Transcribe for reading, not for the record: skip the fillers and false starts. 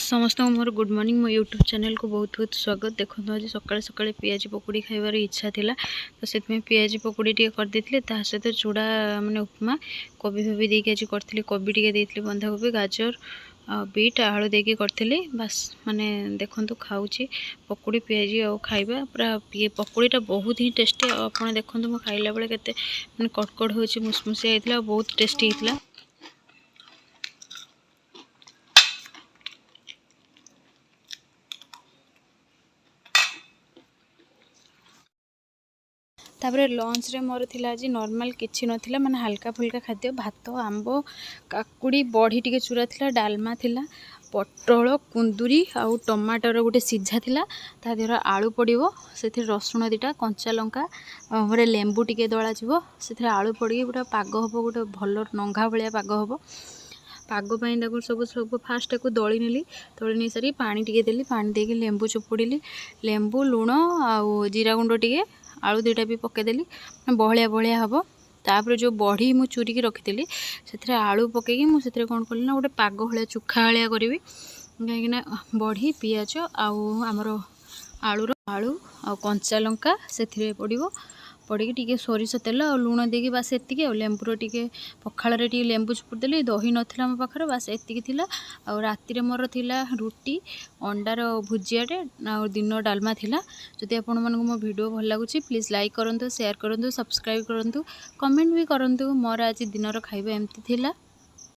समस्त more good morning मो YouTube channel को बहुत बहुत स्वागत। देखो आज सकाଳେ सकाळे पियाजी पकोड़ी खाइबार इच्छा थिला तो से पियाजी पकोड़ी टे कर देथिले ता सहित चूड़ा माने उपमा कोबी फबी देके आज करथिले। कोबी टे देथिले, बंधा कोबी, गाजर, बीट, आलू देके करथिले। बस माने देखंतु खाउची पकोड़ी पियाजी आ खाइबा पूरा ये पकोड़ीटा बहुत ही टेस्टी। आपन देखंतु म खाइला बेले केते माने कटकट होची, मुसमुसिया हेतला, बहुत टेस्टी हेतला। तापर लंच रे मोर थिला आज नॉर्मल किछि नथिला, माने हल्का फुल्का खाद्य, भात, आंब, काकुड़ी, बड़ी टिके चूरा थिला, डालमा थिला, पटल, कुंदुरी आउ टमाटर गोटे सिझा थिला। ता देहर आलू पड़िबो, सेथि रसुण दिटा, कंचा लंका, गोटे लेंबू टिके दळा जिवो, सेथि आलू पड़ी गोटे पाग हबो, गोटे भल नंघा भलिया पाग हबो। पाग पाई ताको सब सब फास्ट को दली नेली, दली नहीं सारी पानी टिके देली, पानी देके लेंबू चुपुड़ी, लेंबू, लुण आउ जीरा गुंड टिके, आलू दुईटा भी पकईदेली, बहलिया बहलिया हम। तापर जो बड़ी मु चूरिकी रखी से आलू पकईकी मुझे कौन कली ना गोटे पाग भाया चुखा भाया करी, कहीं बड़ी पियाज आमर आलू आ कंचा लंका से पड़ो, पड़ी टी सोरिष तेल और लुण देकी बास एति लेंबूर टी पखाड़ टे लेंबू चुपुड़ी दही नाला मो पाखे, बास एति आ राति मोर थिला रुटी अंडार भुजियाटे आ दिन डालमा थिला। जदि आपण मानक मो वीडियो भल लगुच प्लीज़ लाइक करंतु, शेयर करंतु, सब्सक्राइब करंतु, कमेंट भी करंतु। मोर आज दिनर खाइबा एमती थिला।